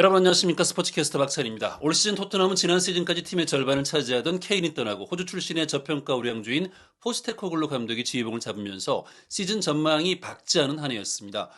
여러분 안녕하십니까. 스포츠캐스터 박찬입니다. 올 시즌 토트넘은 지난 시즌까지 팀의 절반을 차지하던 케인이 떠나고 호주 출신의 저평가 우량주인 포스테코글루 감독이 지휘봉을 잡으면서 시즌 전망이 밝지 않은 한 해였습니다.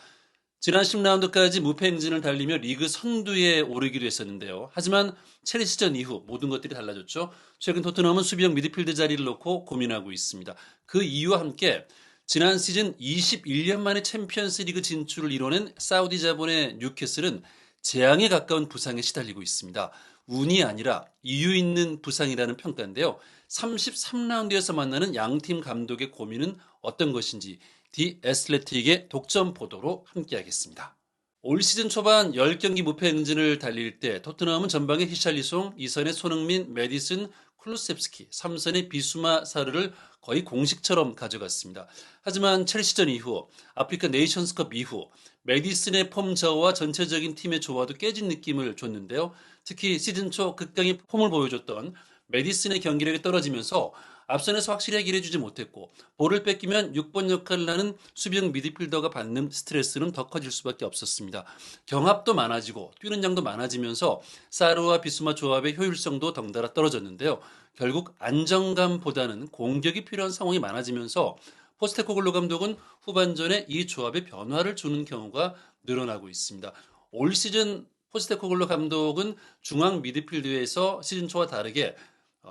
지난 10라운드까지 무패 행진을 달리며 리그 선두에 오르기도 했었는데요. 하지만 첼시전 이후 모든 것들이 달라졌죠. 최근 토트넘은 수비형 미드필드 자리를 놓고 고민하고 있습니다. 그 이유와 함께 지난 시즌 21년 만에 챔피언스 리그 진출을 이뤄낸 사우디 자본의 뉴캐슬은 재앙에 가까운 부상에 시달리고 있습니다. 운이 아니라 이유 있는 부상이라는 평가인데요. 33라운드에서 만나는 양팀 감독의 고민은 어떤 것인지 디 애슬레틱의 독점 보도로 함께하겠습니다. 올 시즌 초반 10경기 무패 행진을 달릴 때 토트넘은 전방에 히샬리송, 2선에 손흥민, 메디슨, 쿨루셉스키, 3선에 비수마 사르를 거의 공식처럼 가져갔습니다. 하지만 첼시전 이후, 아프리카 네이션스컵 이후 메디슨의 폼 저하와 전체적인 팀의 조화도 깨진 느낌을 줬는데요. 특히 시즌 초 극강의 폼을 보여줬던 메디슨의 경기력이 떨어지면서 앞선에서 확실히 해결해주지 못했고 볼을 뺏기면 6번 역할을 하는 수비형 미드필더가 받는 스트레스는 더 커질 수밖에 없었습니다. 경합도 많아지고 뛰는 양도 많아지면서 사르와 비수마 조합의 효율성도 덩달아 떨어졌는데요. 결국 안정감보다는 공격이 필요한 상황이 많아지면서 포스테코글루 감독은 후반전에 이 조합에 변화를 주는 경우가 늘어나고 있습니다. 올 시즌 포스테코글루 감독은 중앙 미드필드에서 시즌 초와 다르게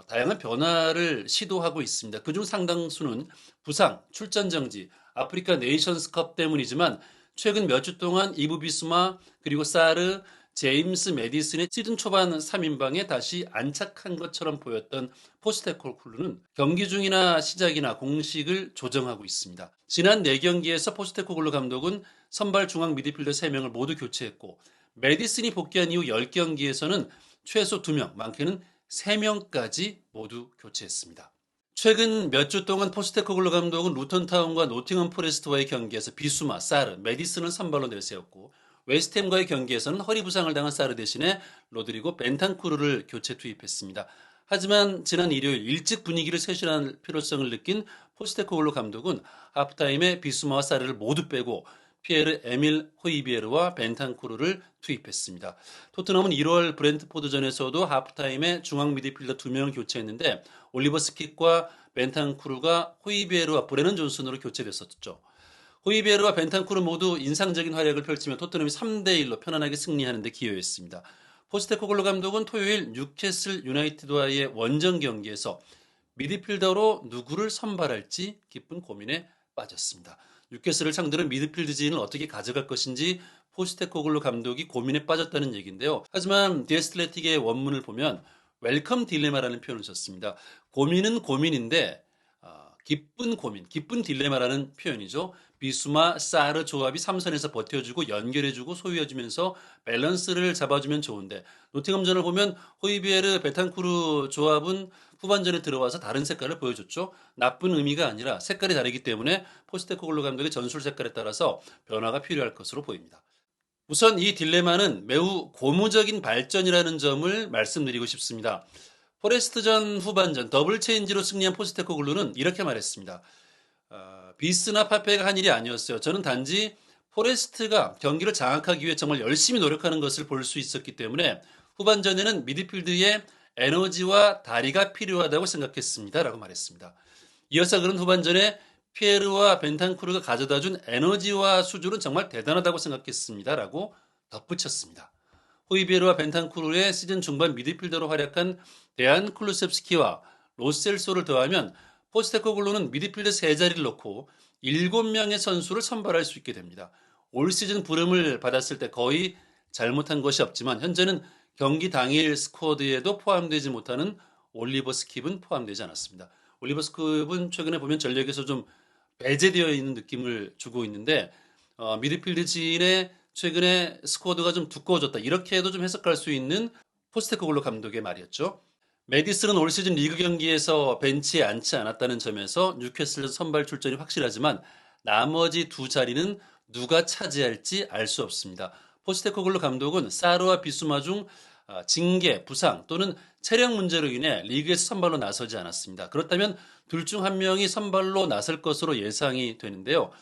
다양한 변화를 시도하고 있습니다. 그중 상당수는 부상, 출전 정지, 아프리카 네이션스컵 때문이지만 최근 몇 주 동안 이브 비스마 그리고 사르, 제임스 메디슨의 시즌 초반 3인방에 다시 안착한 것처럼 보였던 포스테코글루는 경기 중이나 시작이나 공식을 조정하고 있습니다. 지난 4경기에서 포스테코글루 감독은 선발 중앙 미드필더 3명을 모두 교체했고 메디슨이 복귀한 이후 10경기에서는 최소 2명, 많게는 3명까지 모두 교체했습니다. 최근 몇 주 동안 포스테코글루 감독은 루턴타운과 노팅엄 포레스트와의 경기에서 비수마, 사르, 메디슨을 선발로 내세웠고 웨스트햄과의 경기에서는 허리 부상을 당한 사르 대신에 로드리고 벤탄쿠르를 교체 투입했습니다. 하지만 지난 일요일 일찍 분위기를 쇄신할 필요성을 느낀 포스테코글루 감독은 하프타임에 비수마와 사르를 모두 빼고 피에르 에밀 호이비에르와 벤탄쿠르를 투입했습니다. 토트넘은 1월 브렌트포드전에서도 하프타임에 중앙 미드필더 2명을 교체했는데 올리버 스킥과 벤탄쿠르가 호이비에르와 브레넌 존슨으로 교체됐었죠. 호이비에르와 벤탄쿠르 모두 인상적인 활약을 펼치며 토트넘이 3대1로 편안하게 승리하는 데 기여했습니다. 포스테코글루 감독은 토요일 뉴캐슬 유나이티드와의 원정 경기에서 미드필더로 누구를 선발할지 깊은 고민에 빠졌습니다. 뉴캐슬을 상대로 미드필드 지인을 어떻게 가져갈 것인지 포스테코글루 감독이 고민에 빠졌다는 얘기인데요. 하지만 디애슬레틱의 원문을 보면 웰컴 딜레마라는 표현을 썼습니다. 고민은 고민인데 기쁜 고민, 기쁜 딜레마라는 표현이죠. 비수마, 사르 조합이 3선에서 버텨주고 연결해주고 소유해주면서 밸런스를 잡아주면 좋은데 노팅엄전을 보면 호이비에르, 베탄쿠르 조합은 후반전에 들어와서 다른 색깔을 보여줬죠. 나쁜 의미가 아니라 색깔이 다르기 때문에 포스테코글루 감독의 전술 색깔에 따라서 변화가 필요할 것으로 보입니다. 우선 이 딜레마는 매우 고무적인 발전이라는 점을 말씀드리고 싶습니다. 포레스트전 후반전 더블 체인지로 승리한 포스테코글루는 이렇게 말했습니다. 비스나 파페가 한 일이 아니었어요. 저는 단지 포레스트가 경기를 장악하기 위해 정말 열심히 노력하는 것을 볼 수 있었기 때문에 후반전에는 미드필드에 에너지와 다리가 필요하다고 생각했습니다. 라고 말했습니다. 이어서 그런 후반전에 피에르와 벤탄쿠르가 가져다준 에너지와 수준은 정말 대단하다고 생각했습니다. 라고 덧붙였습니다. 호이비에르와 벤탄쿠르의 시즌 중반 미드필더로 활약한 데안 쿨루셉스키와 로셀소를 더하면 포스테코글루는 미드필더 3자리를 놓고 7명의 선수를 선발할 수 있게 됩니다. 올 시즌 부름을 받았을 때 거의 잘못한 것이 없지만 현재는 경기 당일 스쿼드에도 포함되지 못하는 올리버 스킵은 포함되지 않았습니다. 올리버 스킵은 최근에 보면 전력에서 좀 배제되어 있는 느낌을 주고 있는데 미드필드 지인의 최근에 스쿼드가 좀 두꺼워졌다. 이렇게 해도 좀 해석할 수 있는 포스테코글루 감독의 말이었죠. 메디슨은 올 시즌 리그 경기에서 벤치에 앉지 않았다는 점에서 뉴캐슬 선발 출전이 확실하지만 나머지 두 자리는 누가 차지할지 알 수 없습니다. 포스테코글루 감독은 사르와 비수마 중 징계, 부상 또는 체력 문제로 인해 리그에서 선발로 나서지 않았습니다. 그렇다면 둘 중 한 명이 선발로 나설 것으로 예상이 되는데요.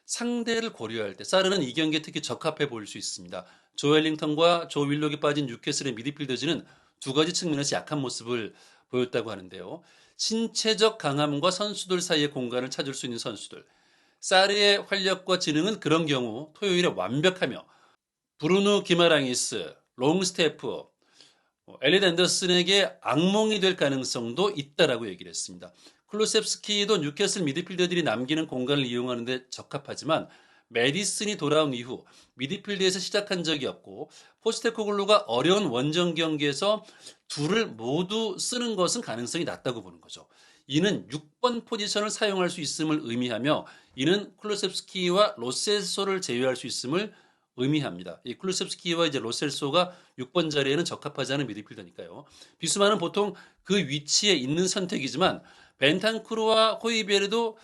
상대를 고려할 때 사르는 이 경기에 특히 적합해 보일 수 있습니다. 조 웰링턴과 조 윌록이 빠진 뉴캐슬의 미드필더진은 두 가지 측면에서 약한 모습을 보였다고 하는데요. 신체적 강함과 선수들 사이의 공간을 찾을 수 있는 선수들. 사르의 활력과 지능은 그런 경우 토요일에 완벽하며 브루누 기마랑이스, 롱스테프, 엘리트 앤더슨에게 악몽이 될 가능성도 있다라고 얘기를 했습니다. 클루셉스키도 뉴캐슬 미드필더들이 남기는 공간을 이용하는 데 적합하지만 메디슨이 돌아온 이후 미드필드에서 시작한 적이 없고 포스테코글루가 어려운 원정 경기에서 둘을 모두 쓰는 것은 가능성이 낮다고 보는 거죠. 이는 6번 포지션을 사용할 수 있음을 의미하며 이는 클루셉스키와 로셀소를 제외할 수 있음을 의미합니다. 이 클루셉스키와 이제 로셀소가 6번 자리에는 적합하지 않은 미드필더니까요. 비수마는 보통 그 위치에 있는 선택이지만 벤탄쿠르와 호이베르도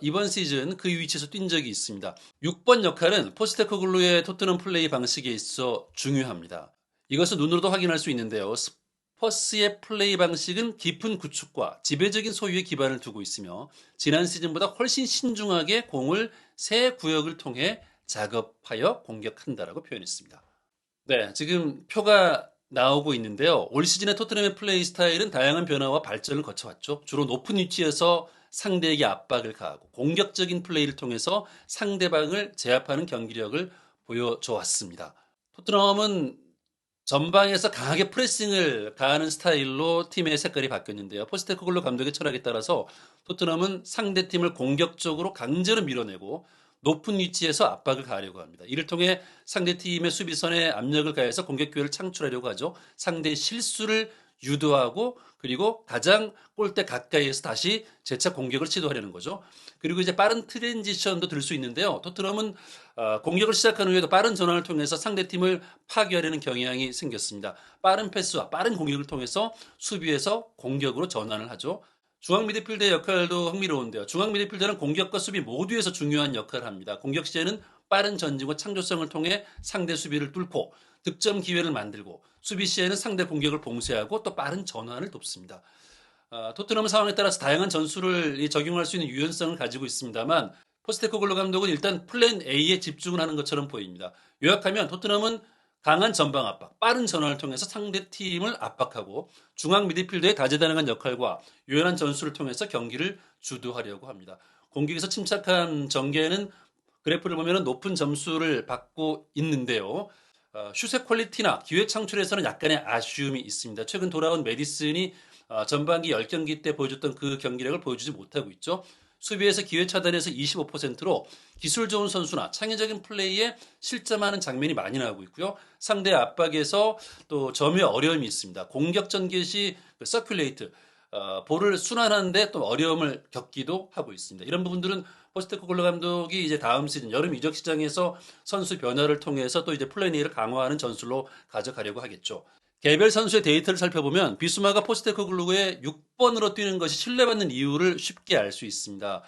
이번 시즌 그 위치에서 뛴 적이 있습니다. 6번 역할은 포스테코글루의 토트넘 플레이 방식에 있어 중요합니다. 이것을 눈으로도 확인할 수 있는데요. 스퍼스의 플레이 방식은 깊은 구축과 지배적인 소유에 기반을 두고 있으며 지난 시즌보다 훨씬 신중하게 공을 새 구역을 통해 작업하여 공격한다라고 표현했습니다. 네, 지금 표가 나오고 있는데요. 올 시즌의 토트넘의 플레이 스타일은 다양한 변화와 발전을 거쳐왔죠. 주로 높은 위치에서 상대에게 압박을 가하고 공격적인 플레이를 통해서 상대방을 제압하는 경기력을 보여줘 왔습니다. 토트넘은 전방에서 강하게 프레싱을 가하는 스타일로 팀의 색깔이 바뀌었는데요. 포스테코글루 감독의 철학에 따라서 토트넘은 상대팀을 공격적으로 강제로 밀어내고 높은 위치에서 압박을 가하려고 합니다. 이를 통해 상대팀의 수비선에 압력을 가해서 공격 기회를 창출하려고 하죠. 상대의 실수를 유도하고 그리고 가장 골대 가까이에서 다시 재차 공격을 시도하려는 거죠. 그리고 이제 빠른 트랜지션도 들 수 있는데요. 토트넘은 공격을 시작한 후에도 빠른 전환을 통해서 상대팀을 파괴하려는 경향이 생겼습니다. 빠른 패스와 빠른 공격을 통해서 수비에서 공격으로 전환을 하죠. 중앙 미드필더의 역할도 흥미로운데요. 중앙 미드필더는 공격과 수비 모두에서 중요한 역할을 합니다. 공격 시에는 빠른 전진과 창조성을 통해 상대 수비를 뚫고 득점 기회를 만들고 수비 시에는 상대 공격을 봉쇄하고 또 빠른 전환을 돕습니다. 토트넘 상황에 따라서 다양한 전술을 적용할 수 있는 유연성을 가지고 있습니다만 포스테코글루 감독은 일단 플랜 A에 집중을 하는 것처럼 보입니다. 요약하면 토트넘은 강한 전방 압박, 빠른 전환을 통해서 상대 팀을 압박하고 중앙 미드필더의 다재다능한 역할과 유연한 전술을 통해서 경기를 주도하려고 합니다. 공격에서 침착한 전개는 그래프를 보면 높은 점수를 받고 있는데요. 슛의 퀄리티나 기회 창출에서는 약간의 아쉬움이 있습니다. 최근 돌아온 메디슨이 전반기 10경기 때 보여줬던 그 경기력을 보여주지 못하고 있죠. 수비에서 기회 차단에서 25%로 기술 좋은 선수나 창의적인 플레이에 실점하는 장면이 많이 나오고 있고요. 상대 압박에서 또 점유에 어려움이 있습니다. 공격 전개 시 서큘레이트, 볼을 순환하는데 또 어려움을 겪기도 하고 있습니다. 이런 부분들은 포스테코글루 감독이 이제 다음 시즌 여름 이적 시장에서 선수 변화를 통해서 또 이제 플랜 A를 강화하는 전술로 가져가려고 하겠죠. 개별 선수의 데이터를 살펴보면 비수마가 포스테코글루의 6번으로 뛰는 것이 신뢰받는 이유를 쉽게 알 수 있습니다.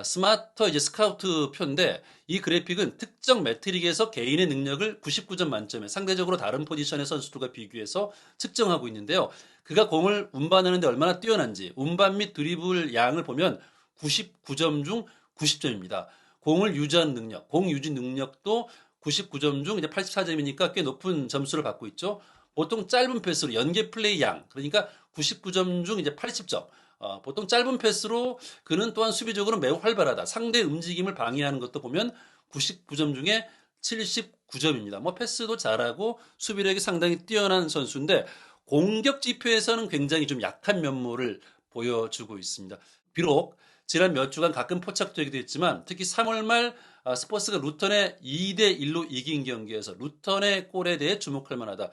스마터 이제 스카우트 표인데 이 그래픽은 특정 매트릭에서 개인의 능력을 99점 만점에 상대적으로 다른 포지션의 선수들과 비교해서 측정하고 있는데요. 그가 공을 운반하는데 얼마나 뛰어난지 운반 및 드리블 양을 보면 99점 중 90점입니다. 공을 유지하는 능력, 공 유지 능력도 99점 중 이제 84점이니까 꽤 높은 점수를 받고 있죠. 보통 짧은 패스로 연계 플레이 양, 그러니까 99점 중 이제 80점. 보통 짧은 패스로 그는 또한 수비적으로 매우 활발하다. 상대 움직임을 방해하는 것도 보면 99점 중에 79점입니다. 뭐 패스도 잘하고 수비력이 상당히 뛰어난 선수인데 공격 지표에서는 굉장히 좀 약한 면모를 보여주고 있습니다. 비록 지난 몇 주간 가끔 포착되기도 했지만 특히 3월 말 스퍼스가 루턴에 2대1로 이긴 경기에서 루턴의 골에 대해 주목할 만하다.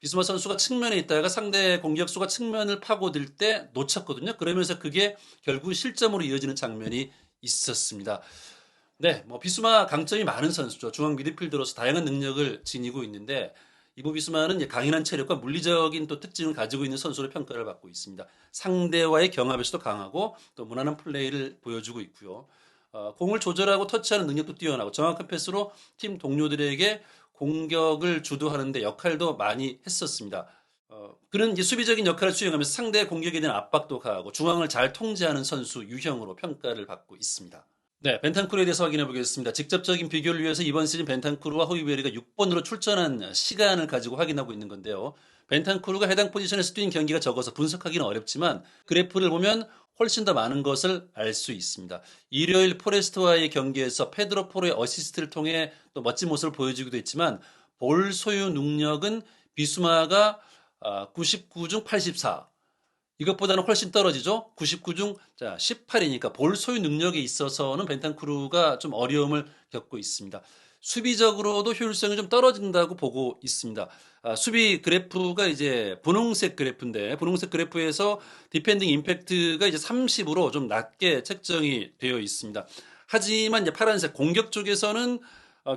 비스마 선수가 측면에 있다가 상대 공격수가 측면을 파고들 때 놓쳤거든요. 그러면서 그게 결국 실점으로 이어지는 장면이 있었습니다. 네, 뭐 비스마 강점이 많은 선수죠. 중앙 미드필더로서 다양한 능력을 지니고 있는데 이부 비스마는 강인한 체력과 물리적인 또 특징을 가지고 있는 선수로 평가를 받고 있습니다. 상대와의 경합에서도 강하고 또 무난한 플레이를 보여주고 있고요. 공을 조절하고 터치하는 능력도 뛰어나고 정확한 패스로 팀 동료들에게 공격을 주도하는 데 역할도 많이 했었습니다. 그는 이제 수비적인 역할을 수행하면서 상대 공격에 대한 압박도 가하고 중앙을 잘 통제하는 선수 유형으로 평가를 받고 있습니다. 네, 벤탄쿠르에 대해서 확인해 보겠습니다. 직접적인 비교를 위해서 이번 시즌 벤탄쿠르와 호이베르가 6번으로 출전한 시간을 가지고 확인하고 있는 건데요. 벤탄쿠르가 해당 포지션에서 뛴 경기가 적어서 분석하기는 어렵지만 그래프를 보면 훨씬 더 많은 것을 알 수 있습니다. 일요일 포레스트와의 경기에서 페드로 포로의 어시스트를 통해 또 멋진 모습을 보여주기도 했지만 볼 소유 능력은 비수마가 99 중 84, 이것보다는 훨씬 떨어지죠. 99 중 18이니까 볼 소유 능력에 있어서는 벤탄쿠르가 좀 어려움을 겪고 있습니다. 수비적으로도 효율성이 좀 떨어진다고 보고 있습니다. 수비 그래프가 이제 분홍색 그래프인데 분홍색 그래프에서 디펜딩 임팩트가 이제 30으로 좀 낮게 책정이 되어 있습니다. 하지만 이제 파란색 공격 쪽에서는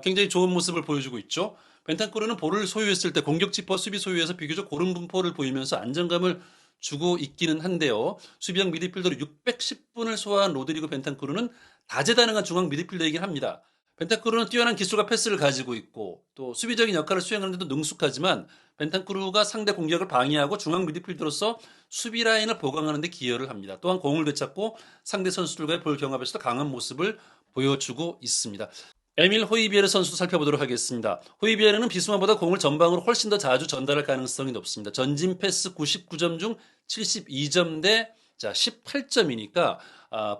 굉장히 좋은 모습을 보여주고 있죠. 벤탄쿠르는 볼을 소유했을 때 공격 지퍼 수비 소유에서 비교적 고른 분포를 보이면서 안정감을 주고 있기는 한데요. 수비형 미드필더로 610분을 소화한 로드리고 벤탄쿠르는 다재다능한 중앙 미드필더이긴 합니다. 벤탄쿠르는 뛰어난 기술과 패스를 가지고 있고 또 수비적인 역할을 수행하는 데도 능숙하지만 벤탄쿠르가 상대 공격을 방해하고 중앙 미드필더로서 수비 라인을 보강하는 데 기여를 합니다. 또한 공을 되찾고 상대 선수들과의 볼 경합에서도 강한 모습을 보여주고 있습니다. 에밀 호이비에르 선수 살펴보도록 하겠습니다. 호이비에르는 비수마보다 공을 전방으로 훨씬 더 자주 전달할 가능성이 높습니다. 전진 패스 99점 중 72점 대 18점이니까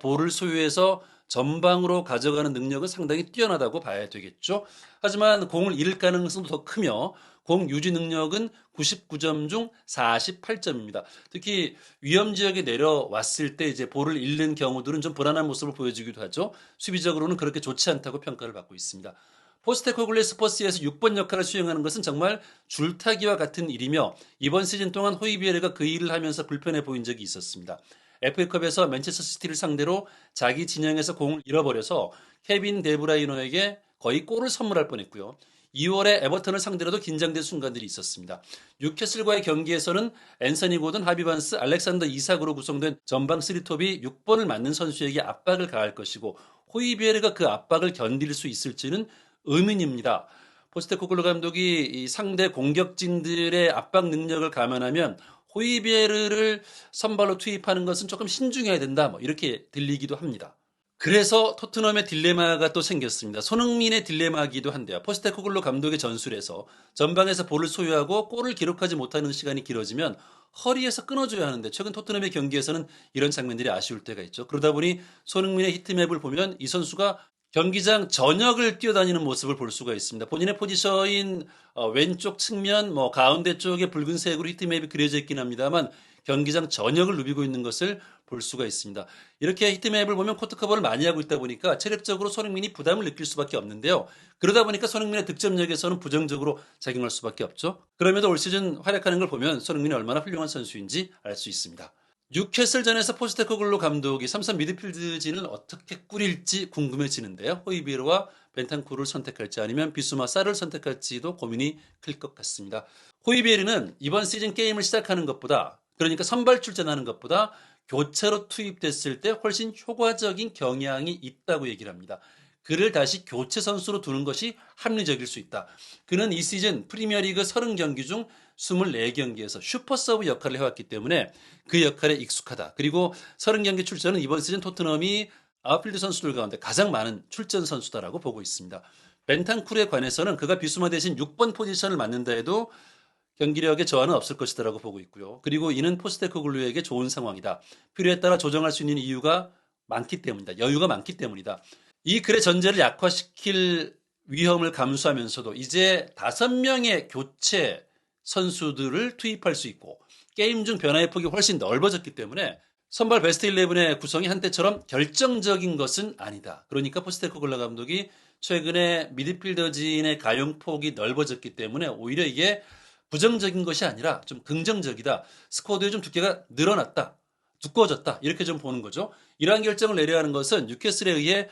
볼을 소유해서 전방으로 가져가는 능력은 상당히 뛰어나다고 봐야 되겠죠. 하지만 공을 잃을 가능성도 더 크며 공 유지 능력은 99점 중 48점입니다. 특히 위험 지역에 내려왔을 때 이제 볼을 잃는 경우들은 좀 불안한 모습을 보여주기도 하죠. 수비적으로는 그렇게 좋지 않다고 평가를 받고 있습니다. 포스테코글루 스퍼스에서 6번 역할을 수행하는 것은 정말 줄타기와 같은 일이며 이번 시즌 동안 호이비에르가 그 일을 하면서 불편해 보인 적이 있었습니다. FA컵에서 맨체스터 시티를 상대로 자기 진영에서 공을 잃어버려서 케빈 데브라이너에게 거의 골을 선물할 뻔했고요. 2월에 에버턴을 상대로도 긴장된 순간들이 있었습니다. 뉴캐슬과의 경기에서는 앤서니 고든, 하비 반스, 알렉산더 이삭으로 구성된 전방 3톱이 6번을 맡는 선수에게 압박을 가할 것이고 호이비에르가 그 압박을 견딜 수 있을지는 의문입니다. 포스테코글루 감독이 이 상대 공격진들의 압박 능력을 감안하면 호이비에르를 선발로 투입하는 것은 조금 신중해야 된다. 이렇게 들리기도 합니다. 그래서 토트넘의 딜레마가 또 생겼습니다. 손흥민의 딜레마이기도 한데요. 포스테코글루 감독의 전술에서 전방에서 볼을 소유하고 골을 기록하지 못하는 시간이 길어지면 허리에서 끊어줘야 하는데 최근 토트넘의 경기에서는 이런 장면들이 아쉬울 때가 있죠. 그러다 보니 손흥민의 히트맵을 보면 이 선수가 경기장 전역을 뛰어다니는 모습을 볼 수가 있습니다. 본인의 포지션인 왼쪽 측면, 가운데 쪽에 붉은색으로 히트맵이 그려져 있긴 합니다만 경기장 전역을 누비고 있는 것을 볼 수가 있습니다. 이렇게 히트맵을 보면 코트 커버를 많이 하고 있다 보니까 체력적으로 손흥민이 부담을 느낄 수밖에 없는데요. 그러다 보니까 손흥민의 득점력에서는 부정적으로 작용할 수밖에 없죠. 그럼에도 올 시즌 활약하는 걸 보면 손흥민이 얼마나 훌륭한 선수인지 알 수 있습니다. 뉴캐슬전에서 포스테코글루 감독이 삼선 미드필드진을 어떻게 꾸릴지 궁금해지는데요. 호이비에르와 벤탄쿠르를 선택할지 아니면 비수마 사를 선택할지도 고민이 클 것 같습니다. 호이비에르는 이번 시즌 게임을 시작하는 것보다 그러니까 선발 출전하는 것보다 교체로 투입됐을 때 훨씬 효과적인 경향이 있다고 얘기를 합니다. 그를 다시 교체 선수로 두는 것이 합리적일 수 있다. 그는 이 시즌 프리미어리그 30경기 중 24경기에서 슈퍼서브 역할을 해왔기 때문에 그 역할에 익숙하다. 그리고 30경기 출전은 이번 시즌 토트넘이 아웃필드 선수들 가운데 가장 많은 출전 선수다라고 보고 있습니다. 벤탄쿠르에 관해서는 그가 비수마 대신 6번 포지션을 맡는다 해도 경기력에 저하는 없을 것이다라고 보고 있고요. 그리고 이는 포스테코글루에게 좋은 상황이다. 필요에 따라 조정할 수 있는 이유가 많기 때문이다. 여유가 많기 때문이다. 이 글의 전제를 약화시킬 위험을 감수하면서도 이제 5명의 교체 선수들을 투입할 수 있고 게임 중 변화의 폭이 훨씬 넓어졌기 때문에 선발 베스트 11의 구성이 한때처럼 결정적인 것은 아니다. 그러니까 포스테코글루 감독이 최근에 미드필더진의 가용폭이 넓어졌기 때문에 오히려 이게 부정적인 것이 아니라 좀 긍정적이다. 스쿼드의 좀 두께가 늘어났다. 두꺼워졌다. 이렇게 좀 보는 거죠. 이러한 결정을 내려야 하는 것은 뉴캐슬에 의해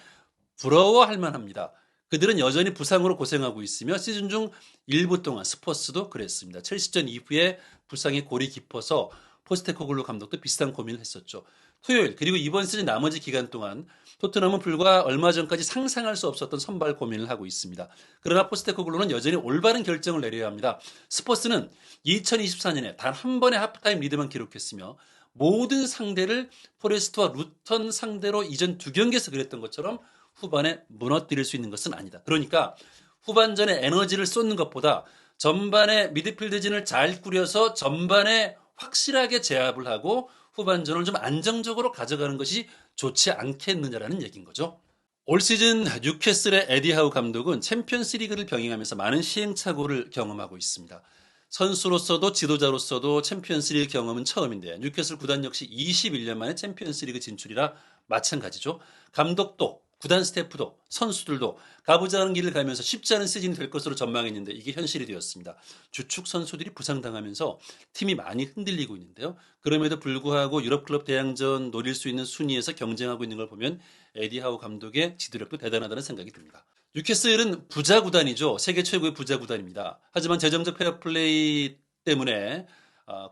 부러워할 만합니다. 그들은 여전히 부상으로 고생하고 있으며 시즌 중 일부 동안 스퍼스도 그랬습니다. 첼시전 이후에 부상의 골이 깊어서 포스테코글루 감독도 비슷한 고민을 했었죠. 토요일 그리고 이번 시즌 나머지 기간 동안 토트넘은 불과 얼마 전까지 상상할 수 없었던 선발 고민을 하고 있습니다. 그러나 포스테코글루는 여전히 올바른 결정을 내려야 합니다. 스퍼스는 2024년에 단 한 번의 하프타임 리드만 기록했으며 모든 상대를 포레스트와 루턴 상대로 이전 2경기에서 그랬던 것처럼 후반에 무너뜨릴 수 있는 것은 아니다. 그러니까 후반전에 에너지를 쏟는 것보다 전반에 미드필드진을 잘 꾸려서 전반에 확실하게 제압을 하고 후반전을 좀 안정적으로 가져가는 것이 좋지 않겠느냐라는 얘기인 거죠. 올 시즌 뉴캐슬의 에디 하우 감독은 챔피언스 리그를 병행하면서 많은 시행착오를 경험하고 있습니다. 선수로서도 지도자로서도 챔피언스 리그 경험은 처음인데 뉴캐슬 구단 역시 21년 만에 챔피언스 리그 진출이라 마찬가지죠. 감독도 구단 스태프도 선수들도 가보자 하는 길을 가면서 쉽지 않은 시즌이 될 것으로 전망했는데 이게 현실이 되었습니다. 주축 선수들이 부상당하면서 팀이 많이 흔들리고 있는데요. 그럼에도 불구하고 유럽클럽 대항전 노릴 수 있는 순위에서 경쟁하고 있는 걸 보면 에디 하우 감독의 지도력도 대단하다는 생각이 듭니다. 뉴캐슬은 부자 구단이죠. 세계 최고의 부자 구단입니다. 하지만 재정적 페어플레이 때문에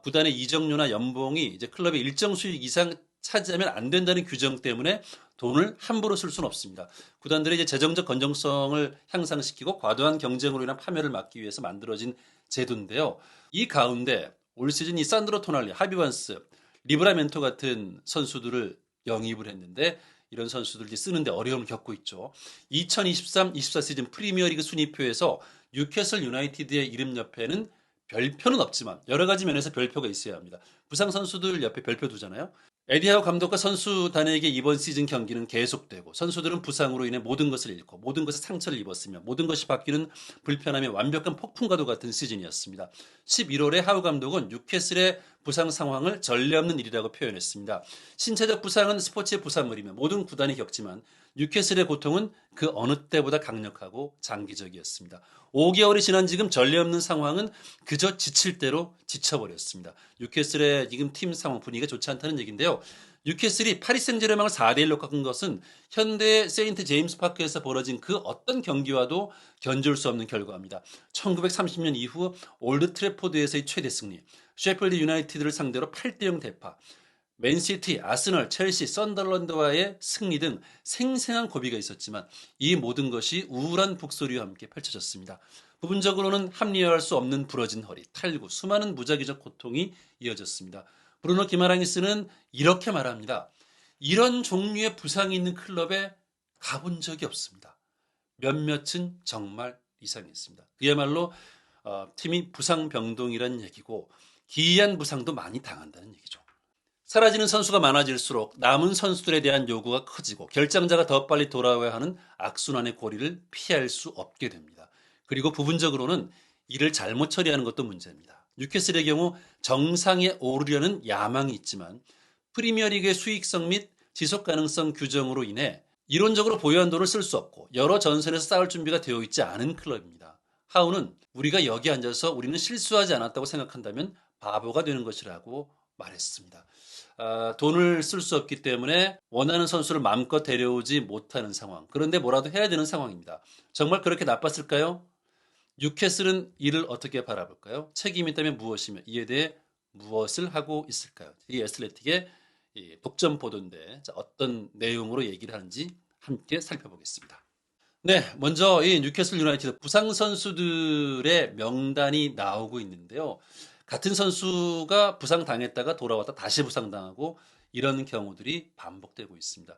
구단의 이적료나 연봉이 이제 클럽의 일정 수익 이상 차지하면 안 된다는 규정 때문에 돈을 함부로 쓸 수는 없습니다. 구단들의 이제 재정적 건정성을 향상시키고 과도한 경쟁으로 인한 파멸을 막기 위해서 만들어진 제도인데요. 이 가운데 올 시즌 이 산드로 토날리, 하비반스, 리브라멘토 같은 선수들을 영입을 했는데 이런 선수들이 쓰는데 어려움을 겪고 있죠. 2023-24 시즌 프리미어리그 순위표에서 뉴캐슬 유나이티드의 이름 옆에는 별표는 없지만 여러 가지 면에서 별표가 있어야 합니다. 부상 선수들 옆에 별표 두잖아요. 에디하우 감독과 선수단에게 이번 시즌 경기는 계속되고 선수들은 부상으로 인해 모든 것을 잃고 모든 것에 상처를 입었으며 모든 것이 바뀌는 불편함의 완벽한 폭풍과도 같은 시즌이었습니다. 11월에 하우 감독은 뉴캐슬의 부상 상황을 전례 없는 일이라고 표현했습니다. 신체적 부상은 스포츠의 부산물이며 모든 구단이 겪지만 뉴캐슬의 고통은 그 어느 때보다 강력하고 장기적이었습니다. 5개월이 지난 지금 전례 없는 상황은 그저 지칠 대로 지쳐버렸습니다. 뉴캐슬의 지금 팀 상황 분위기가 좋지 않다는 얘기인데요. 뉴캐슬이 파리 생제르맹을 4대1로 꺾은 것은 현대 세인트 제임스 파크에서 벌어진 그 어떤 경기와도 견줄 수 없는 결과입니다. 1930년 이후 올드 트래포드에서의 최대 승리, 셰필드 유나이티드를 상대로 8대0 대파, 맨시티, 아스널, 첼시, 썬더랜드와의 승리 등 생생한 고비가 있었지만 이 모든 것이 우울한 북소리와 함께 펼쳐졌습니다. 부분적으로는 합리화할 수 없는 부러진 허리, 탈구, 수많은 무작위적 고통이 이어졌습니다. 브루노 기마랑이스는 이렇게 말합니다. 이런 종류의 부상이 있는 클럽에 가본 적이 없습니다. 몇몇은 정말 이상했습니다. 그야말로 팀이 부상병동이라는 얘기고 기이한 부상도 많이 당한다는 얘기죠. 사라지는 선수가 많아질수록 남은 선수들에 대한 요구가 커지고 결장자가 더 빨리 돌아와야 하는 악순환의 고리를 피할 수 없게 됩니다. 그리고 부분적으로는 이를 잘못 처리하는 것도 문제입니다. 뉴캐슬의 경우 정상에 오르려는 야망이 있지만 프리미어리그의 수익성 및 지속 가능성 규정으로 인해 이론적으로 보유한 돈을 쓸 수 없고 여러 전선에서 싸울 준비가 되어 있지 않은 클럽입니다. 하우는 우리가 여기 앉아서 우리는 실수하지 않았다고 생각한다면 바보가 되는 것이라고 말했습니다. 돈을 쓸 수 없기 때문에 원하는 선수를 마음껏 데려오지 못하는 상황. 그런데 뭐라도 해야 되는 상황입니다. 정말 그렇게 나빴을까요? 뉴캐슬은 이를 어떻게 바라볼까요? 책임이 있다면 무엇이며 이에 대해 무엇을 하고 있을까요? 이 애슬레틱의 독점 보도인데 어떤 내용으로 얘기를 하는지 함께 살펴보겠습니다. 네, 먼저 이 뉴캐슬 유나이티드 부상 선수들의 명단이 나오고 있는데요. 같은 선수가 부상당했다가 돌아왔다 다시 부상당하고 이런 경우들이 반복되고 있습니다.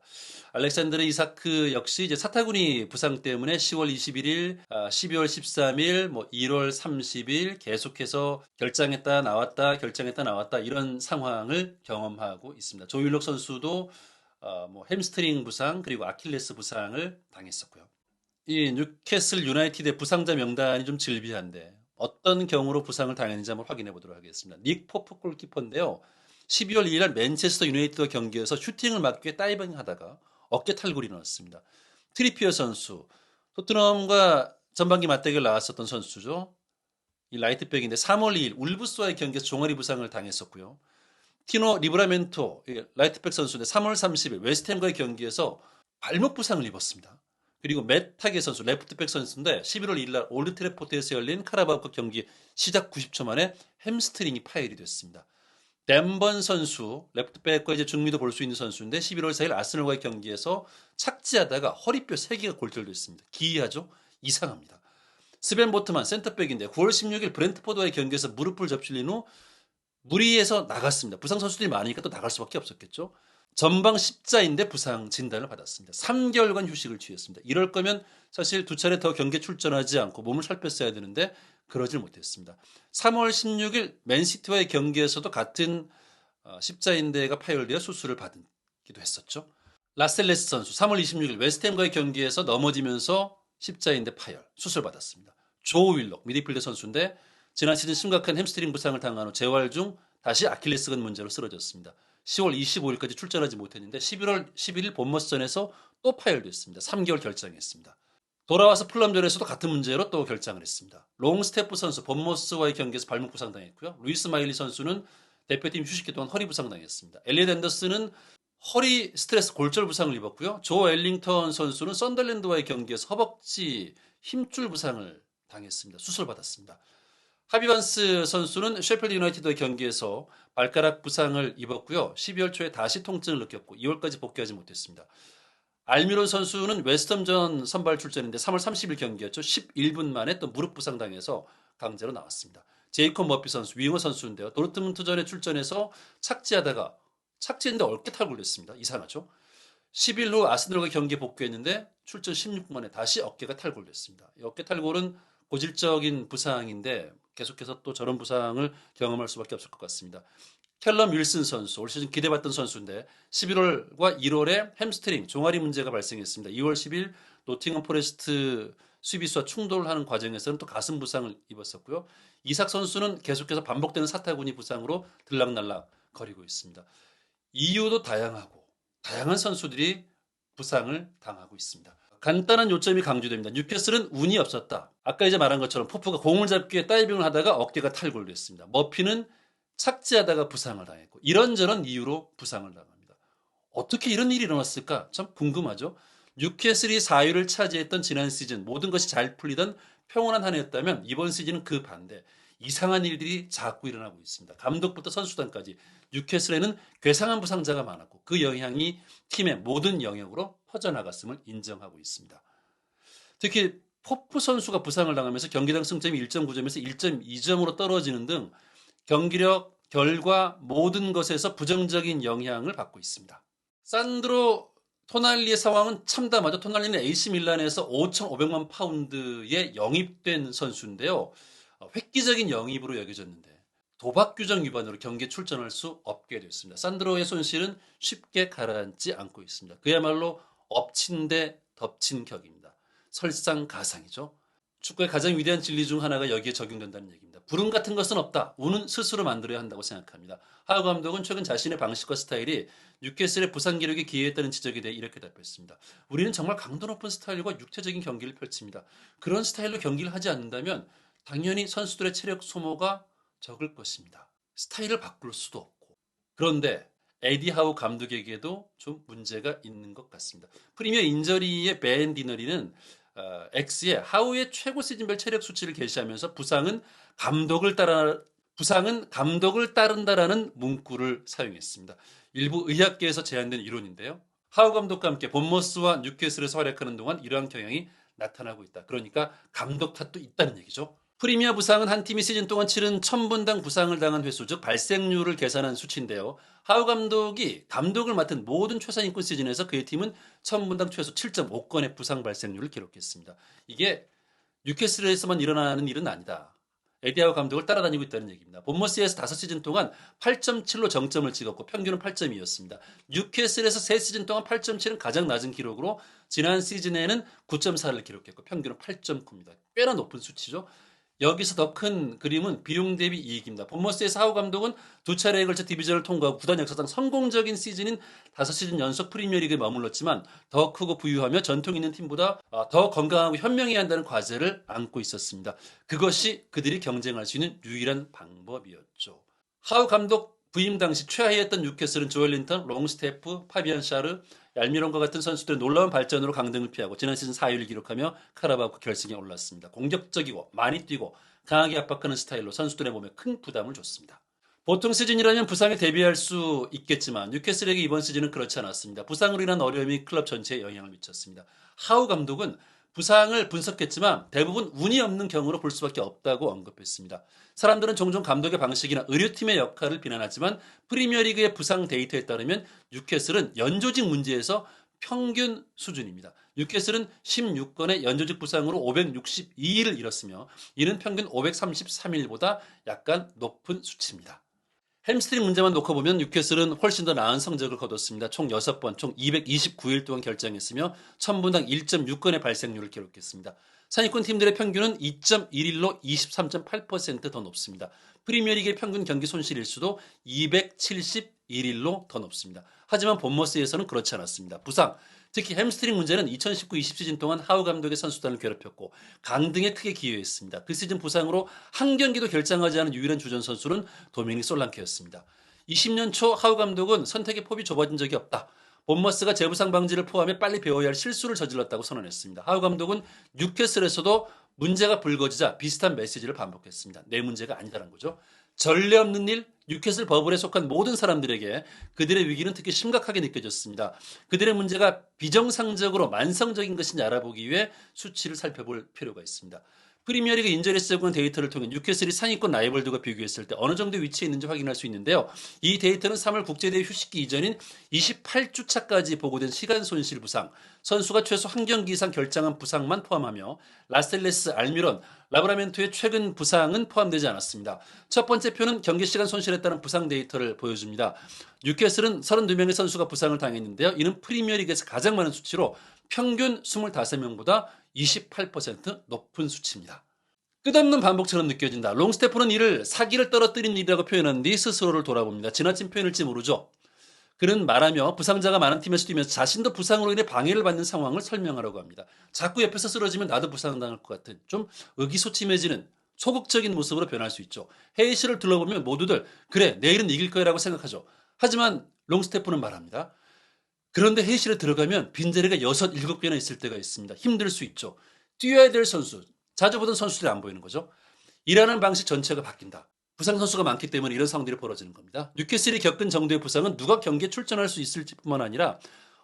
알렉산드르 이사크 역시 이제 사타구니 부상 때문에 10월 21일, 12월 13일, 1월 30일 계속해서 결장했다 나왔다 결장했다 나왔다 이런 상황을 경험하고 있습니다. 조일록 선수도 햄스트링 부상 그리고 아킬레스 부상을 당했었고요. 이 뉴캐슬 유나이티드의 부상자 명단이 좀 질비한데 어떤 경우로 부상을 당했는지 한번 확인해 보도록 하겠습니다. 닉 포프 골키퍼인데요. 12월 2일 날 맨체스터 유나이티드와 경기에서 슈팅을 막기 위해 다이빙 하다가 어깨 탈골이 나왔습니다. 트리피어 선수, 토트넘과 전반기 맞대결 나왔었던 선수죠. 이 라이트백인데 3월 2일 울브스와의 경기에서 종아리 부상을 당했었고요. 티노 리브라멘토, 라이트백 선수인데 3월 30일 웨스트햄과의 경기에서 발목 부상을 입었습니다. 그리고 맷 타게 선수, 레프트백 선수인데 11월 2일 날 올드 트래포드에서 열린 카라바오컵 경기 시작 90초 만에 햄스트링이 파열이 됐습니다. 댐번 선수, 레프트백과 이제 중미도 볼 수 있는 선수인데 11월 4일 아스널과의 경기에서 착지하다가 허리뼈 3개가 골절됐습니다. 기이하죠? 이상합니다. 스벤 보트만 센터백인데 9월 16일 브렌트포드와의 경기에서 무릎을 접질린 후 무리해서 나갔습니다. 부상 선수들이 많으니까 또 나갈 수밖에 없었겠죠. 전방 십자인대 부상 진단을 받았습니다. 3개월간 휴식을 취했습니다. 이럴 거면 사실 두 차례 더 경기에 출전하지 않고 몸을 살폈어야 되는데 그러질 못했습니다. 3월 16일 맨시티와의 경기에서도 같은 십자인대가 파열되어 수술을 받기도 했었죠. 라셀레스 선수 3월 26일 웨스트햄과의 경기에서 넘어지면서 십자인대 파열 수술받았습니다. 조 윌록 미드필더 선수인데 지난 시즌 심각한 햄스트링 부상을 당한 후 재활 중 다시 아킬레스건 문제로 쓰러졌습니다. 10월 25일까지 출전하지 못했는데 11월 11일 본머스전에서 또 파열됐습니다. 3개월 결장했습니다. 돌아와서 풀럼전에서도 같은 문제로 또 결장을 했습니다. 롱스테프 선수 본머스와의 경기에서 발목 부상당했고요. 루이스 마일리 선수는 대표팀 휴식기 동안 허리 부상당했습니다. 엘리엇 앤더슨은 허리 스트레스 골절 부상을 입었고요. 조 엘링턴 선수는 썬덜랜드와의 경기에서 허벅지 힘줄 부상을 당했습니다. 수술받았습니다. 하비반스 선수는 셰필드 유나이티드의 경기에서 발가락 부상을 입었고요. 12월 초에 다시 통증을 느꼈고 2월까지 복귀하지 못했습니다. 알미론 선수는 웨스트햄전 선발 출전인데 3월 30일 경기였죠. 11분 만에 또 무릎 부상 당해서 강제로 나왔습니다. 제이콥 머피 선수, 윙어 선수인데요. 도르트문트전에 출전해서 착지했는데 어깨 탈골 됐습니다. 이상하죠? 10일 후 아스널과 경기에 복귀했는데 출전 16분 만에 다시 어깨가 탈골됐습니다. 이 어깨 탈골은 고질적인 부상인데 계속해서 또 저런 부상을 경험할 수밖에 없을 것 같습니다. 캘럼 윌슨 선수, 올 시즌 기대받던 선수인데 11월과 1월에 햄스트링, 종아리 문제가 발생했습니다. 2월 10일 노팅엄 포레스트 수비수와 충돌하는 과정에서는 또 가슴 부상을 입었었고요. 이삭 선수는 계속해서 반복되는 사타구니 부상으로 들락날락 거리고 있습니다. 이유도 다양한 선수들이 부상을 당하고 있습니다. 간단한 요점이 강조됩니다. 뉴캐슬은 운이 없었다. 아까 이제 말한 것처럼 포프가 공을 잡기 위해 다이빙을 하다가 어깨가 탈골됐습니다. 머피는 착지하다가 부상을 당했고 이런저런 이유로 부상을 당합니다. 어떻게 이런 일이 일어났을까? 참 궁금하죠. 뉴캐슬이 4위를 차지했던 지난 시즌 모든 것이 잘 풀리던 평온한 한 해였다면 이번 시즌은 그 반대 이상한 일들이 자꾸 일어나고 있습니다. 감독부터 선수단까지 뉴캐슬에는 괴상한 부상자가 많았고 그 영향이 팀의 모든 영역으로 퍼져나갔음을 인정하고 있습니다. 특히 포프 선수가 부상을 당하면서 경기당 승점이 1.9점에서 1.2점으로 떨어지는 등 경기력, 결과 모든 것에서 부정적인 영향을 받고 있습니다. 산드로 토날리의 상황은 참담하죠. 토날리는 AC 밀란에서 5,500만 파운드에 영입된 선수인데요. 획기적인 영입으로 여겨졌는데 도박 규정 위반으로 경기에 출전할 수 없게 됐습니다. 산드로의 손실은 쉽게 가라앉지 않고 있습니다. 그야말로 엎친 데 덮친 격입니다. 설상가상이죠. 축구의 가장 위대한 진리 중 하나가 여기에 적용된다는 얘기입니다. 불운 같은 것은 없다. 운은 스스로 만들어야 한다고 생각합니다. 하우 감독은 최근 자신의 방식과 스타일이 뉴캐슬의 부상 기록에 기여했다는 지적에 대해 이렇게 답했습니다. 우리는 정말 강도 높은 스타일과 육체적인 경기를 펼칩니다. 그런 스타일로 경기를 하지 않는다면 당연히 선수들의 체력 소모가 적을 것입니다. 스타일을 바꿀 수도 없고. 그런데 에디 하우 감독에게도 좀 문제가 있는 것 같습니다. 프리미어 인저리의 벤 디너리는 X에 하우의 최고 시즌별 체력 수치를 게시하면서 부상은 감독을 따른다라는 문구를 사용했습니다. 일부 의학계에서 제안된 이론인데요. 하우 감독과 함께 본머스와 뉴캐슬에서 활약하는 동안 이러한 경향이 나타나고 있다. 그러니까 감독 탓도 있다는 얘기죠. 프리미어 부상은 한 팀이 시즌 동안 치른 1000분당 부상을 당한 횟수, 즉 발생률을 계산한 수치인데요. 하우 감독이 감독을 맡은 모든 최상위권 시즌에서 그의 팀은 1000분당 최소 7.5건의 부상 발생률을 기록했습니다. 이게 뉴캐슬에서만 일어나는 일은 아니다. 에디 하우 감독을 따라다니고 있다는 얘기입니다. 본머스에서 5시즌 동안 8.7로 정점을 찍었고 평균은 8.2였습니다. 뉴캐슬에서 3시즌 동안 8.7은 가장 낮은 기록으로 지난 시즌에는 9.4를 기록했고 평균은 8.9입니다. 꽤나 높은 수치죠. 여기서 더 큰 그림은 비용 대비 이익입니다. 본머스에서 하우 감독은 두 차례에 걸쳐 디비전을 통과하고 구단 역사상 성공적인 시즌인 5시즌 연속 프리미어리그에 머물렀지만 더 크고 부유하며 전통 있는 팀보다 더 건강하고 현명해야 한다는 과제를 안고 있었습니다. 그것이 그들이 경쟁할 수 있는 유일한 방법이었죠. 하우 감독 부임 당시 최하위였던 뉴캐슬은 조엘 린턴, 롱스테프, 파비안 샤르, 알미론과 같은 선수들의 놀라운 발전으로 강등을 피하고 지난 시즌 4위를 기록하며 카라바오컵 결승에 올랐습니다. 공격적이고 많이 뛰고 강하게 압박하는 스타일로 선수들의 몸에 큰 부담을 줬습니다. 보통 시즌이라면 부상에 대비할 수 있겠지만 뉴캐슬에게 이번 시즌은 그렇지 않았습니다. 부상으로 인한 어려움이 클럽 전체에 영향을 미쳤습니다. 하우 감독은 부상을 분석했지만 대부분 운이 없는 경우로 볼 수밖에 없다고 언급했습니다. 사람들은 종종 감독의 방식이나 의료팀의 역할을 비난하지만 프리미어리그의 부상 데이터에 따르면 뉴캐슬은 연조직 문제에서 평균 수준입니다. 뉴캐슬은 16건의 연조직 부상으로 562일을 잃었으며 이는 평균 533일보다 약간 높은 수치입니다. 햄스트링 문제만 놓고 보면 뉴캐슬은 훨씬 더 나은 성적을 거뒀습니다. 총 6번, 총 229일 동안 결장했으며 1000분당 1.6건의 발생률을 기록했습니다. 상위권 팀들의 평균은 2.11로 23.8% 더 높습니다. 프리미어리그의 평균 경기 손실 일수도 271일로 더 높습니다. 하지만 본머스에서는 그렇지 않았습니다. 부상, 특히 햄스트링 문제는 2019-20 시즌 동안 하우 감독의 선수단을 괴롭혔고 강등에 크게 기여했습니다. 그 시즌 부상으로 한 경기도 결장하지 않은 유일한 주전 선수는 도미닉 솔랑케였습니다. 20년 초 하우 감독은 선택의 폭이 좁아진 적이 없다. 본머스가 재부상 방지를 포함해 빨리 배워야 할 실수를 저질렀다고 선언했습니다. 하우 감독은 뉴캐슬에서도 문제가 불거지자 비슷한 메시지를 반복했습니다. 내 문제가 아니다라는 거죠. 전례 없는 일, 뉴캐슬 버블에 속한 모든 사람들에게 그들의 위기는 특히 심각하게 느껴졌습니다. 그들의 문제가 비정상적으로 만성적인 것인지 알아보기 위해 수치를 살펴볼 필요가 있습니다. 프리미어리그 인저리스 제공 데이터를 통해 뉴캐슬이 상위권 라이벌들과 비교했을 때 어느 정도 위치에 있는지 확인할 수 있는데요. 이 데이터는 3월 국제대회 휴식기 이전인 28주차까지 보고된 시간 손실 부상, 선수가 최소 한 경기 이상 결장한 부상만 포함하며 라셀레스, 알미론, 라브라멘토의 최근 부상은 포함되지 않았습니다. 첫 번째 표는 경기 시간 손실에 따른 부상 데이터를 보여줍니다. 뉴캐슬은 32명의 선수가 부상을 당했는데요. 이는 프리미어리그에서 가장 많은 수치로 평균 25명보다 28% 높은 수치입니다. 끝없는 반복처럼 느껴진다. 롱스테프는 이를 사기를 떨어뜨린 일이라고 표현한 뒤 스스로를 돌아봅니다. 지나친 표현일지 모르죠. 그는 말하며 부상자가 많은 팀에서 뛰면서 자신도 부상으로 인해 방해를 받는 상황을 설명하라고 합니다. 자꾸 옆에서 쓰러지면 나도 부상당할 것 같은 좀 의기소침해지는 소극적인 모습으로 변할 수 있죠. 헤이시를 둘러보면 모두들 그래 내일은 이길 거야라고 생각하죠. 하지만 롱스테프는 말합니다. 그런데 회의실에 들어가면 빈자리가 6, 7개나 있을 때가 있습니다. 힘들 수 있죠. 뛰어야 될 선수, 자주 보던 선수들이 안 보이는 거죠. 일하는 방식 전체가 바뀐다. 부상 선수가 많기 때문에 이런 상황들이 벌어지는 겁니다. 뉴캐슬이 겪은 정도의 부상은 누가 경기에 출전할 수 있을지 뿐만 아니라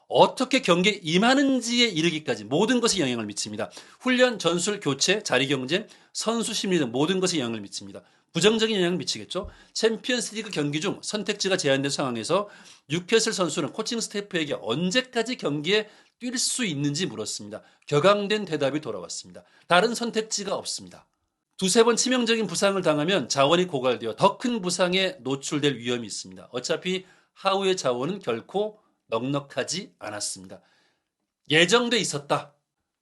어떻게 경기에 임하는지에 이르기까지 모든 것에 영향을 미칩니다. 훈련, 전술, 교체, 자리 경쟁, 선수 심리 등 모든 것에 영향을 미칩니다. 부정적인 영향을 미치겠죠. 챔피언스 리그 경기 중 선택지가 제한된 상황에서 뉴캐슬 선수는 코칭 스태프에게 언제까지 경기에 뛸 수 있는지 물었습니다. 격앙된 대답이 돌아왔습니다. 다른 선택지가 없습니다. 두세 번 치명적인 부상을 당하면 자원이 고갈되어 더 큰 부상에 노출될 위험이 있습니다. 어차피 하우의 자원은 결코 넉넉하지 않았습니다. 예정돼 있었다.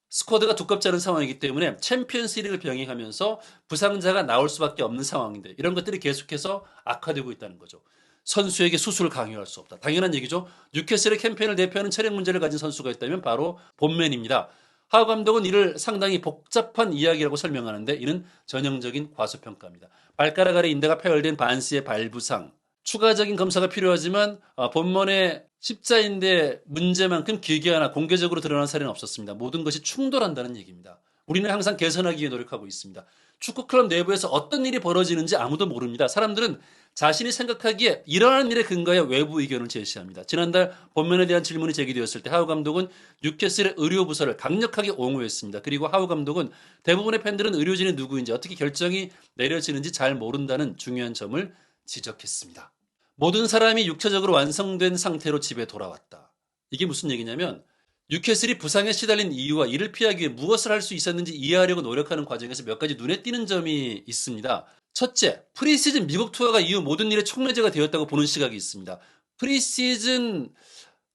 스쿼드가 두껍지 않은 상황이기 때문에 챔피언스 리그를 병행하면서 부상자가 나올 수밖에 없는 상황인데 이런 것들이 계속해서 악화되고 있다는 거죠. 선수에게 수술을 강요할 수 없다. 당연한 얘기죠. 뉴캐슬의 캠페인을 대표하는 체력 문제를 가진 선수가 있다면 바로 본맨입니다. 하우 감독은 이를 상당히 복잡한 이야기라고 설명하는데 이는 전형적인 과소평가입니다. 발가락 아래 인대가 파열된 반스의 발부상, 추가적인 검사가 필요하지만 본문의 십자인대 문제만큼 길게 하나 공개적으로 드러난 사례는 없었습니다. 모든 것이 충돌한다는 얘기입니다. 우리는 항상 개선하기 위해 노력하고 있습니다. 축구클럽 내부에서 어떤 일이 벌어지는지 아무도 모릅니다. 사람들은 자신이 생각하기에 일어나는 일에 근거해 외부 의견을 제시합니다. 지난달 본면에 대한 질문이 제기되었을 때 하우 감독은 뉴캐슬의 의료부서를 강력하게 옹호했습니다. 그리고 하우 감독은 대부분의 팬들은 의료진이 누구인지 어떻게 결정이 내려지는지 잘 모른다는 중요한 점을 지적했습니다. 모든 사람이 육체적으로 완성된 상태로 집에 돌아왔다. 이게 무슨 얘기냐면 뉴캐슬이 부상에 시달린 이유와 이를 피하기 위해 무엇을 할 수 있었는지 이해하려고 노력하는 과정에서 몇 가지 눈에 띄는 점이 있습니다. 첫째, 프리시즌 미국 투어가 이후 모든 일의 촉매제가 되었다고 보는 시각이 있습니다. 프리시즌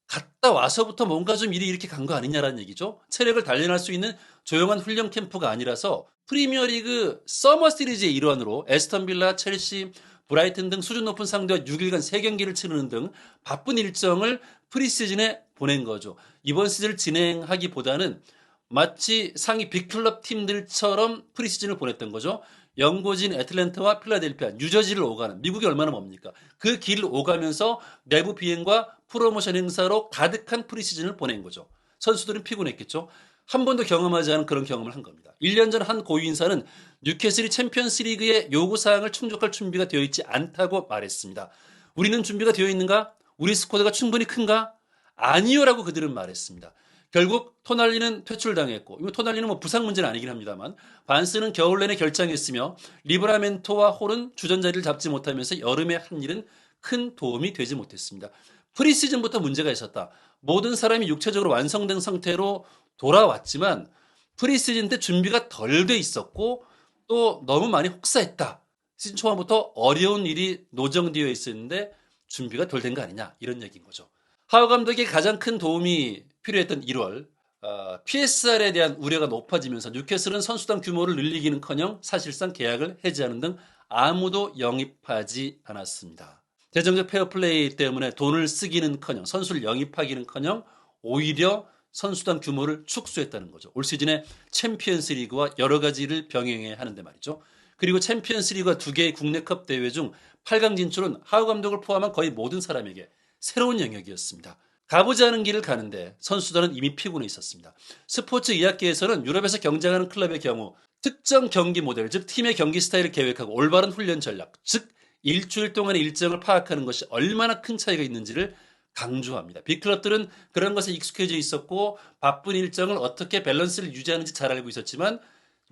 갔다 와서부터 뭔가 좀 일이 이렇게 간 거 아니냐라는 얘기죠. 체력을 단련할 수 있는 조용한 훈련 캠프가 아니라서 프리미어리그 서머 시리즈의 일환으로 에스턴 빌라, 첼시, 브라이튼 등 수준 높은 상대와 6일간 3경기를 치르는 등 바쁜 일정을 프리시즌에 보낸 거죠. 이번 시즌을 진행하기보다는 마치 상위 빅클럽 팀들처럼 프리시즌을 보냈던 거죠. 연고진 애틀랜타와 필라델피아, 뉴저지를 오가는 미국이 얼마나 멉니까? 그 길을 오가면서 내부 비행과 프로모션 행사로 가득한 프리시즌을 보낸 거죠. 선수들은 피곤했겠죠. 한 번도 경험하지 않은 그런 경험을 한 겁니다. 1년 전 한 고위 인사는 뉴캐슬이 챔피언스 리그의 요구사항을 충족할 준비가 되어 있지 않다고 말했습니다. 우리는 준비가 되어 있는가? 우리 스쿼드가 충분히 큰가? 아니요라고 그들은 말했습니다. 결국 토날리는 퇴출당했고, 이거 토날리는 뭐 부상 문제는 아니긴 합니다만, 반스는 겨울 내내 결장했으며 리브라멘토와 홀은 주전자리를 잡지 못하면서 여름에 한 일은 큰 도움이 되지 못했습니다. 프리시즌부터 문제가 있었다. 모든 사람이 육체적으로 완성된 상태로 돌아왔지만 프리시즌 때 준비가 덜 돼 있었고 또 너무 많이 혹사했다. 시즌 초반부터 어려운 일이 노정되어 있었는데 준비가 덜 된 거 아니냐, 이런 얘기인 거죠. 하우 감독의 가장 큰 도움이 필요했던 1월, PSR에 대한 우려가 높아지면서 뉴캐슬은 선수단 규모를 늘리기는커녕 사실상 계약을 해지하는 등 아무도 영입하지 않았습니다. 재정적 페어플레이 때문에 돈을 쓰기는커녕 선수를 영입하기는커녕 오히려 선수단 규모를 축소했다는 거죠. 올 시즌에 챔피언스 리그와 여러 가지를 병행해야 하는데 말이죠. 그리고 챔피언스 리그와 2개의 국내컵 대회 중 8강 진출은 하우 감독을 포함한 거의 모든 사람에게 새로운 영역이었습니다. 가보지 않은 길을 가는데 선수단은 이미 피곤해 있었습니다. 스포츠 의학계에서는 유럽에서 경쟁하는 클럽의 경우 특정 경기 모델, 즉 팀의 경기 스타일을 계획하고 올바른 훈련 전략, 즉 일주일 동안의 일정을 파악하는 것이 얼마나 큰 차이가 있는지를 강조합니다. 빅클럽들은 그런 것에 익숙해져 있었고 바쁜 일정을 어떻게 밸런스를 유지하는지 잘 알고 있었지만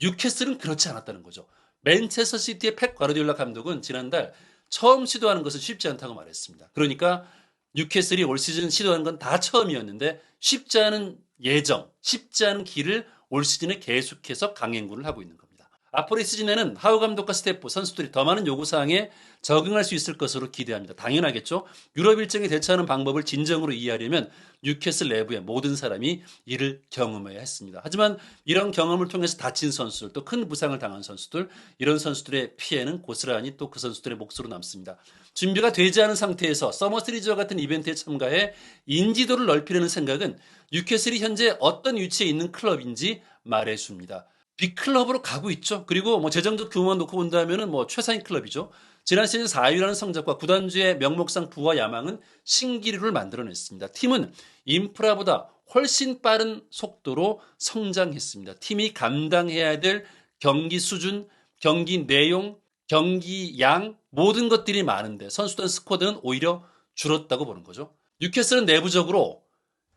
뉴캐슬은 그렇지 않았다는 거죠. 맨체스터 시티의 펩 과르디올라 감독은 지난달 처음 시도하는 것은 쉽지 않다고 말했습니다. 그러니까 뉴캐슬이 올 시즌 시도하는 건 다 처음이었는데 쉽지 않은 예정, 쉽지 않은 길을 올 시즌에 계속해서 강행군을 하고 있는 겁니다. 앞으로의 시즌에는 하우 감독과 스태프, 선수들이 더 많은 요구사항에 적응할 수 있을 것으로 기대합니다. 당연하겠죠. 유럽 일정에 대처하는 방법을 진정으로 이해하려면 뉴캐슬 내부의 모든 사람이 이를 경험해야 했습니다. 하지만 이런 경험을 통해서 다친 선수들, 또 큰 부상을 당한 선수들, 이런 선수들의 피해는 고스란히 또 그 선수들의 몫으로 남습니다. 준비가 되지 않은 상태에서 서머 시리즈와 같은 이벤트에 참가해 인지도를 넓히려는 생각은 뉴캐슬이 현재 어떤 위치에 있는 클럽인지 말해줍니다. 빅클럽으로 가고 있죠. 그리고 뭐 재정적 규모만 놓고 본다면은 뭐 최상위 클럽이죠. 지난 시즌 4위라는 성적과 구단주의 명목상 부와 야망은 신기류를 만들어냈습니다. 팀은 인프라보다 훨씬 빠른 속도로 성장했습니다. 팀이 감당해야 될 경기 수준, 경기 내용, 경기 양, 모든 것들이 많은데 선수단 스쿼드는 오히려 줄었다고 보는 거죠. 뉴캐슬은 내부적으로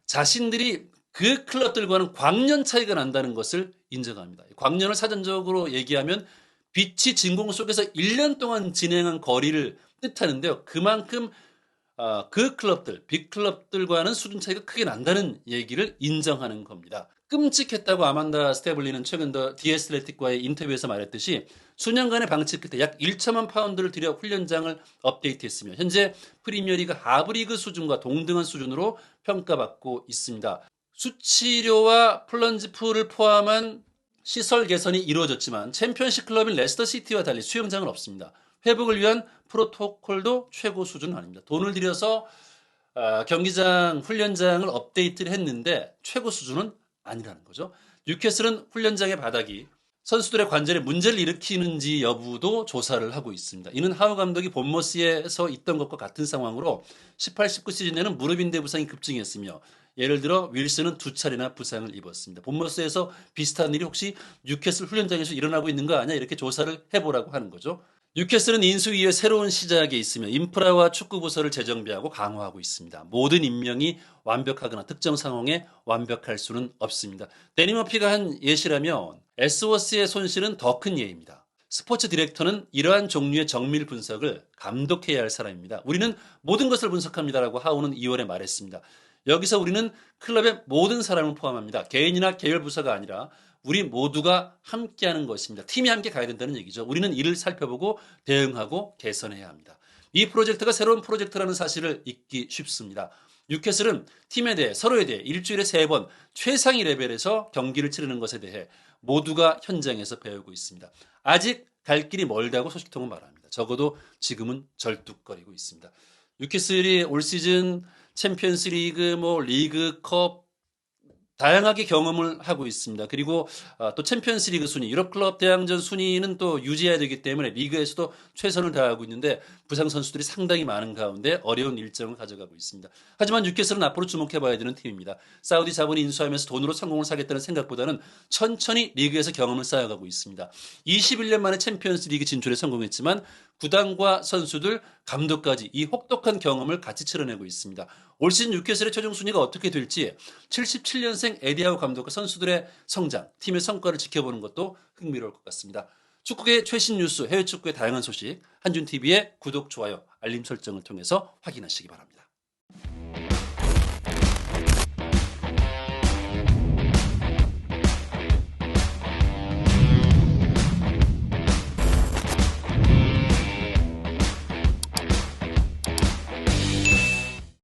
자신들이 그 클럽들과는 광년 차이가 난다는 것을 인정합니다. 광년을 사전적으로 얘기하면 빛이 진공 속에서 1년 동안 진행한 거리를 뜻하는데요. 그만큼 그 클럽들, 빅클럽들과는 수준 차이가 크게 난다는 얘기를 인정하는 겁니다. 끔찍했다고 아만다 스테블리는 최근 더 디애슬레틱과의 인터뷰에서 말했듯이 수년간의 방치 끝에 약 1천만 파운드를 들여 훈련장을 업데이트했으며 현재 프리미어리그 하브리그 수준과 동등한 수준으로 평가받고 있습니다. 수치료와 플런지풀을 포함한 시설 개선이 이루어졌지만 챔피언십 클럽인 레스터 시티와 달리 수영장은 없습니다. 회복을 위한 프로토콜도 최고 수준은 아닙니다. 돈을 들여서 경기장, 훈련장을 업데이트를 했는데 최고 수준은 아니라는 거죠. 뉴캐슬은 훈련장의 바닥이 선수들의 관절에 문제를 일으키는지 여부도 조사를 하고 있습니다. 이는 하우 감독이 본머스에서 있던 것과 같은 상황으로 18, 19 시즌에는 무릎 인대 부상이 급증했으며 예를 들어 윌슨은 2차례나 부상을 입었습니다. 본머스에서 비슷한 일이 혹시 뉴캐슬 훈련장에서 일어나고 있는 거 아니야? 이렇게 조사를 해보라고 하는 거죠. 뉴캐슬은 인수 이후에 새로운 시작에 있으며 인프라와 축구 부서를 재정비하고 강화하고 있습니다. 모든 임명이 완벽하거나 특정 상황에 완벽할 수는 없습니다. 데니 머피가 한 예시라면 에스워스의 손실은 더 큰 예입니다. 스포츠 디렉터는 이러한 종류의 정밀 분석을 감독해야 할 사람입니다. 우리는 모든 것을 분석합니다라고 하우는 2월에 말했습니다. 여기서 우리는 클럽의 모든 사람을 포함합니다. 개인이나 계열 부서가 아니라 우리 모두가 함께하는 것입니다. 팀이 함께 가야 된다는 얘기죠. 우리는 이를 살펴보고 대응하고 개선해야 합니다. 이 프로젝트가 새로운 프로젝트라는 사실을 잊기 쉽습니다. 뉴캐슬은 팀에 대해 서로에 대해 일주일에 3번 최상위 레벨에서 경기를 치르는 것에 대해 모두가 현장에서 배우고 있습니다. 아직 갈 길이 멀다고 소식통은 말합니다. 적어도 지금은 절뚝거리고 있습니다. 뉴캐슬이 올 시즌 챔피언스 리그, 리그컵 다양하게 경험을 하고 있습니다. 그리고 또 챔피언스 리그 순위, 유럽 클럽 대항전 순위는 또 유지해야 되기 때문에 리그에서도 최선을 다하고 있는데 부상 선수들이 상당히 많은 가운데 어려운 일정을 가져가고 있습니다. 하지만 뉴캐슬은 앞으로 주목해봐야 되는 팀입니다. 사우디 자본이 인수하면서 돈으로 성공을 사겠다는 생각보다는 천천히 리그에서 경험을 쌓아가고 있습니다. 21년 만에 챔피언스 리그 진출에 성공했지만 구단과 선수들, 감독까지 이 혹독한 경험을 같이 치러내고 있습니다. 올 시즌 뉴캐슬의 최종 순위가 어떻게 될지 77년생 에디하우 감독과 선수들의 성장, 팀의 성과를 지켜보는 것도 흥미로울 것 같습니다. 축구계 최신 뉴스, 해외 축구의 다양한 소식, 한준TV의 구독, 좋아요, 알림 설정을 통해서 확인하시기 바랍니다.